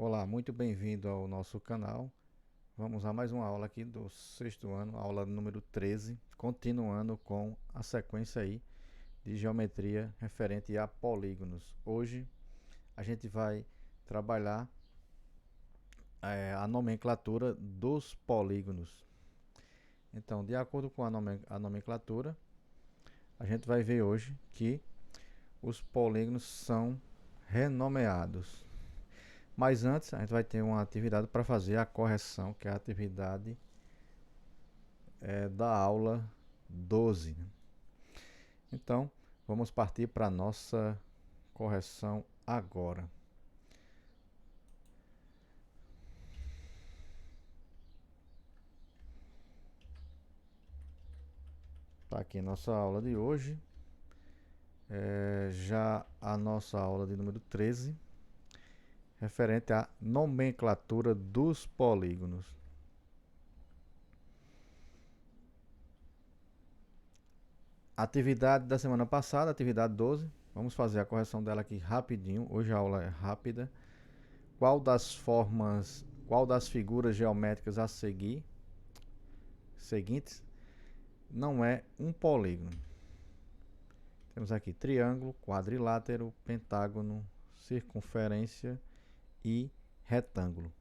Olá, muito bem-vindo ao nosso canal. Vamos a mais uma aula aqui do sexto ano, aula número 13, continuando com a sequência aí de geometria referente a polígonos. Hoje a gente vai trabalhar a nomenclatura dos polígonos. Então, de acordo com a nomenclatura, a gente vai ver hoje que os polígonos são renomeados. Mas antes, a gente vai ter uma atividade para fazer a correção, que é a atividade da aula 12. Então, vamos partir para a nossa correção agora. Está aqui a nossa aula de hoje. Já a nossa aula de número 13, referente à nomenclatura dos polígonos. Atividade da semana passada, atividade 12. Vamos fazer a correção dela aqui rapidinho. Hoje a aula é rápida. Qual das figuras geométricas a seguintes não é um polígono? Temos aqui triângulo, quadrilátero, pentágono, circunferência e retângulo.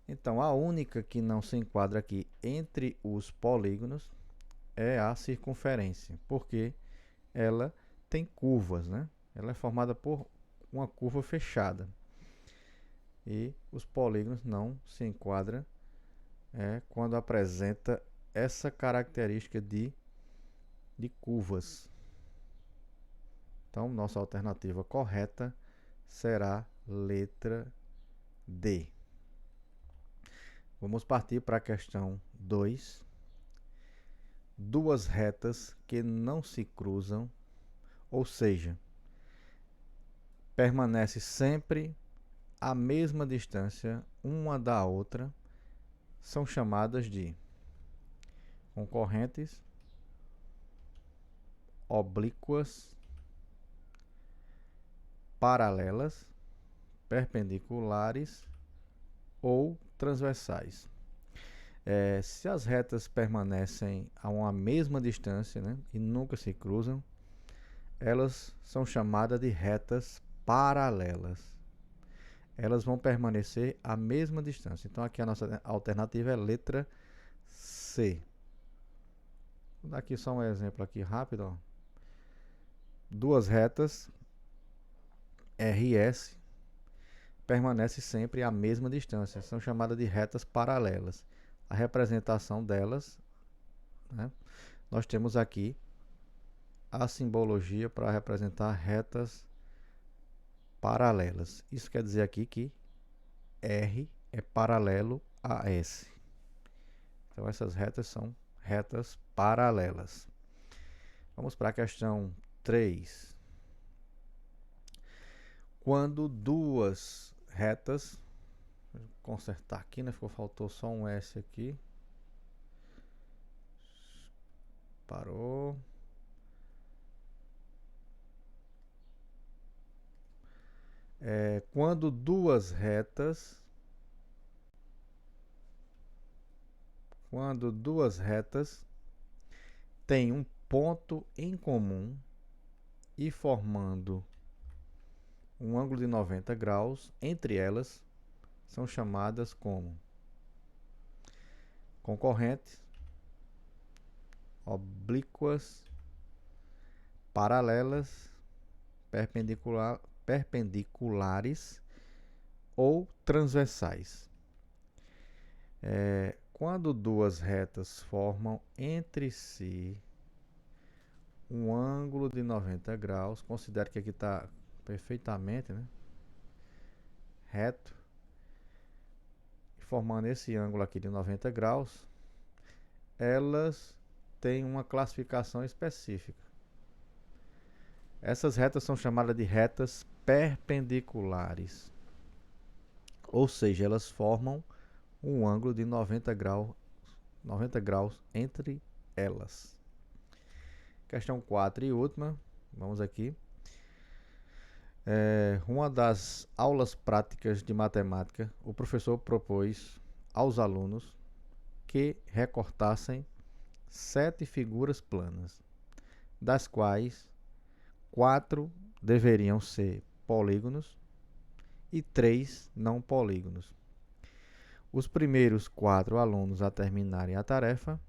Então, a única que não se enquadra aqui entre os polígonos é a circunferência, porque ela tem curvas, né? Ela é formada por uma curva fechada. E os polígonos não se enquadram quando apresenta essa característica de curvas. Então, nossa alternativa correta será letra D. Vamos partir para a questão 2. Duas retas que não se cruzam, ou seja, permanece sempre a mesma distância uma da outra, são chamadas de concorrentes, oblíquas, paralelas, perpendiculares ou transversais. Se as retas permanecem a uma mesma distância, né, e nunca se cruzam, elas são chamadas de retas paralelas. Elas vão permanecer a mesma distância. Então aqui a nossa alternativa é letra C. Vou dar aqui só um exemplo aqui rápido. Ó. Duas retas RS permanecem sempre a mesma distância. São chamadas de retas paralelas. A representação delas, né, nós temos aqui a simbologia para representar retas paralelas. Isso quer dizer aqui que R é paralelo a S. Então essas retas são retas paralelas. Vamos para a questão 3. Quando duas retas, vou consertar aqui, né? Faltou só um S aqui. Parou. Quando duas retas têm um ponto em comum e formando um ângulo de 90 graus entre elas, são chamadas como concorrentes, oblíquas, paralelas, perpendiculares ou transversais. Quando duas retas formam entre si um ângulo de 90 graus, considere que aqui está perfeitamente, né, reto, formando esse ângulo aqui de 90 graus, elas têm uma classificação específica. Essas retas são chamadas de retas perpendiculares, ou seja, elas formam um ângulo de 90 graus entre elas. Questão 4 e última, vamos aqui. Uma das aulas práticas de matemática, o professor propôs aos alunos que recortassem 7 figuras planas, das quais 4 deveriam ser polígonos e 3 não polígonos. Os primeiros 4 alunos a terminarem a tarefa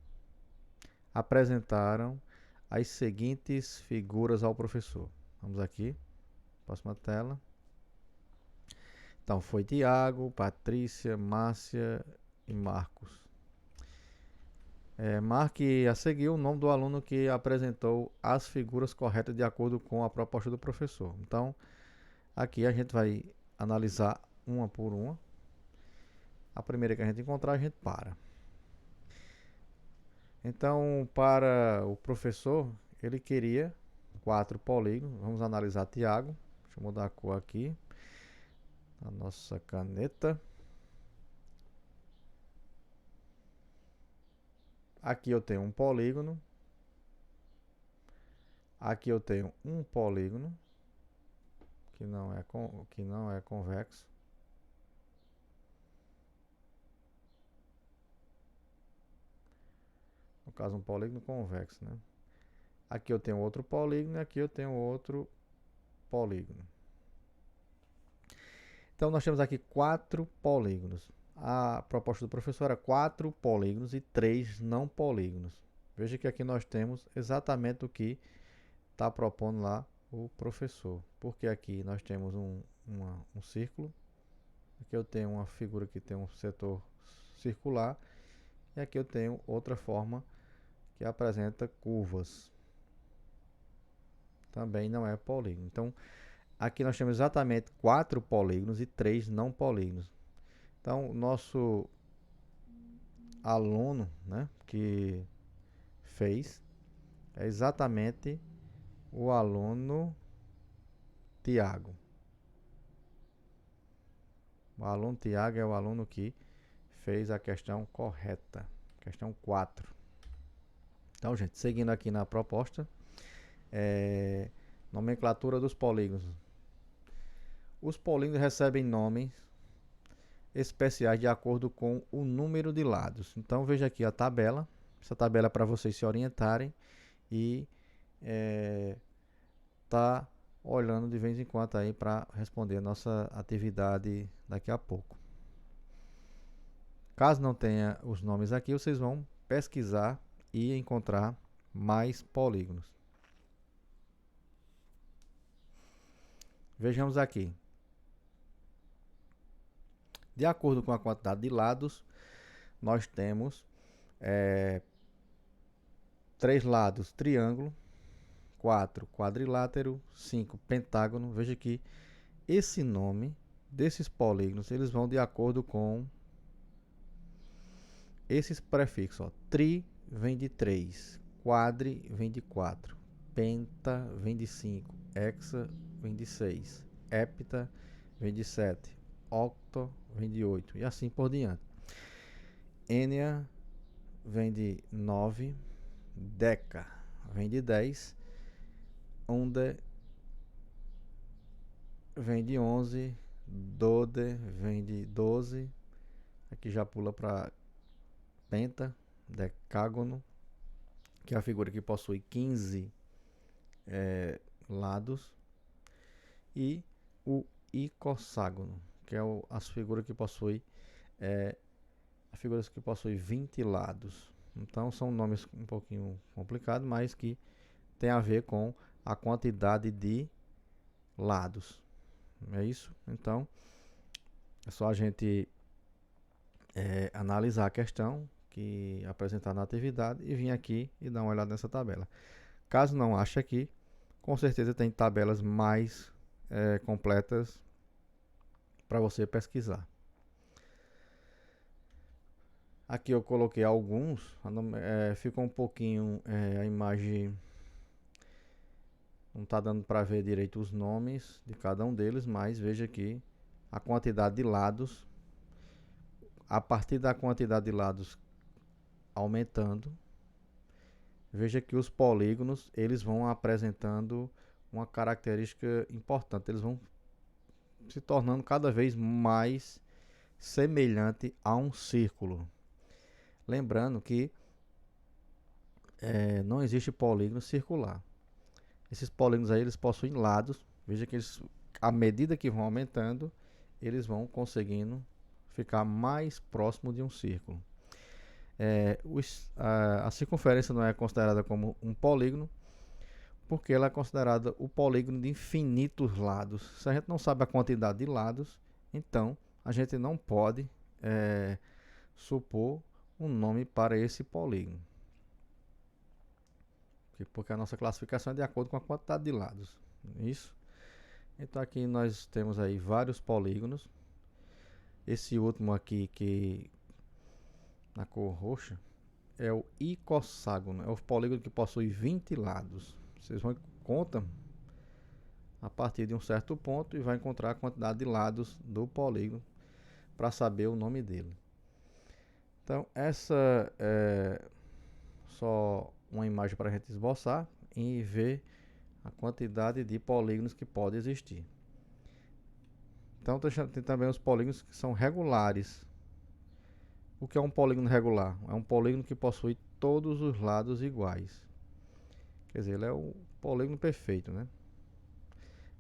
apresentaram as seguintes figuras ao professor. Vamos aqui, próxima tela. Então foi Tiago, Patrícia, Márcia e Marcos. Marque a seguir o nome do aluno que apresentou as figuras corretas de acordo com a proposta do professor. Então, aqui a gente vai analisar uma por uma. A primeira que a gente encontrar, a gente para. Então, para o professor, ele queria 4 polígonos. Vamos analisar Tiago. Deixa eu mudar a cor aqui. A nossa caneta. Aqui eu tenho um polígono. Aqui eu tenho um polígono que não é convexo. No caso, um polígono convexo, né? Aqui eu tenho outro polígono e aqui eu tenho outro polígono. Então nós temos aqui 4 polígonos. A proposta do professor era 4 polígonos e 3 não polígonos. Veja que aqui nós temos exatamente o que está propondo lá o professor. Porque aqui nós temos um círculo. Aqui eu tenho uma figura que tem um setor circular. E aqui eu tenho outra forma que apresenta curvas. Também não é polígono. Então, aqui nós temos exatamente 4 polígonos e 3 não polígonos. Então, o nosso aluno, né, que fez é exatamente o aluno Tiago. O aluno Tiago é o aluno que fez a questão correta. Questão 4. Então, gente, seguindo aqui na proposta, nomenclatura dos polígonos. Os polígonos recebem nomes especiais de acordo com o número de lados. Então, veja aqui a tabela. Essa tabela é para vocês se orientarem e tá olhando de vez em quando aí para responder a nossa atividade daqui a pouco. Caso não tenha os nomes aqui, vocês vão pesquisar e encontrar mais polígonos. Vejamos aqui. De acordo com a quantidade de lados, nós temos 3 lados triângulo, 4 quadrilátero, 5 pentágono. Veja que esse nome desses polígonos, eles vão de acordo com esses prefixos. Ó. Tri vem de 3, quadri vem de 4, penta vem de 5, hexa vem de 6, hepta vem de 7, octo vem de 8 e assim por diante. Ênia vem de 9, deca vem de 10, unde vem de 11, dode vem de 12, aqui já pula para penta, decágono, que é a figura que possui 15 lados, e o icosságono, que é as figuras que possui figuras que possuem 20 lados. Então são nomes um pouquinho complicados, mas que tem a ver com a quantidade de lados. É isso? Então é só a gente analisar a questão que apresentar na atividade e vir aqui e dar uma olhada nessa tabela. Caso não ache aqui, com certeza tem tabelas mais completas para você pesquisar. Aqui eu coloquei alguns, ficou um pouquinho a imagem, não está dando para ver direito os nomes de cada um deles, mas veja aqui a quantidade de lados. A partir da quantidade de lados aumentando, veja que os polígonos eles vão apresentando uma característica importante, eles vão se tornando cada vez mais semelhante a um círculo. Lembrando que não existe polígono circular. Esses polígonos aí, eles possuem lados. Veja que eles, à medida que vão aumentando, eles vão conseguindo ficar mais próximo de um círculo. A circunferência não é considerada como um polígono, porque ela é considerada o polígono de infinitos lados. Se a gente não sabe a quantidade de lados, então a gente não pode supor um nome para esse polígono, porque a nossa classificação é de acordo com a quantidade de lados. Isso. Então aqui nós temos aí vários polígonos. Esse último aqui, que na cor roxa, é o icosságono. É o polígono que possui 20 lados. Vocês vão contar a partir de um certo ponto e vai encontrar a quantidade de lados do polígono para saber o nome dele. Então essa é só uma imagem para a gente esboçar e ver a quantidade de polígonos que pode existir. Então tem também os polígonos que são regulares. O que é um polígono regular? É um polígono que possui todos os lados iguais. Quer dizer, ele é o polígono perfeito, né?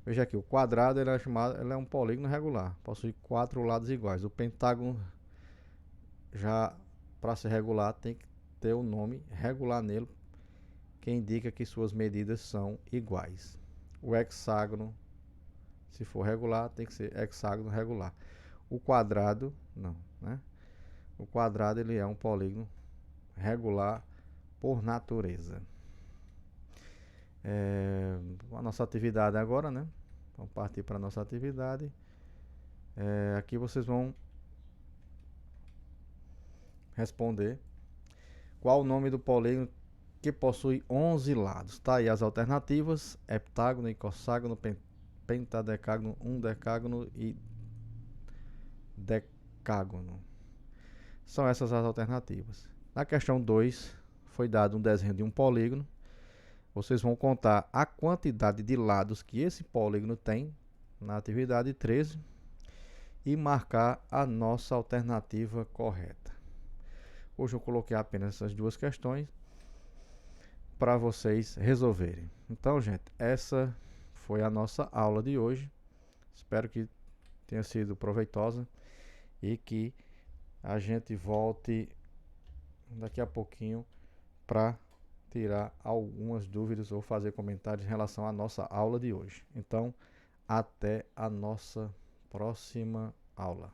Veja aqui, o quadrado ele é um polígono regular, possui 4 lados iguais. O pentágono, já para ser regular, tem que ter o nome regular nele, que indica que suas medidas são iguais. O hexágono, se for regular, tem que ser hexágono regular. O quadrado, não, né? O quadrado ele é um polígono regular por natureza. A nossa atividade agora, né? Vamos partir para a nossa atividade. Aqui vocês vão responder qual o nome do polígono que possui 11 lados. Tá aí as alternativas: heptágono, icosságono, pentadecágono, undecágono e decágono. São essas as alternativas. Na questão 2 foi dado um desenho de um polígono. Vocês vão contar a quantidade de lados que esse polígono tem na atividade 13 e marcar a nossa alternativa correta. Hoje eu coloquei apenas essas duas questões para vocês resolverem. Então, gente, essa foi a nossa aula de hoje. Espero que tenha sido proveitosa e que a gente volte daqui a pouquinho para tirar algumas dúvidas ou fazer comentários em relação à nossa aula de hoje. Então, até a nossa próxima aula.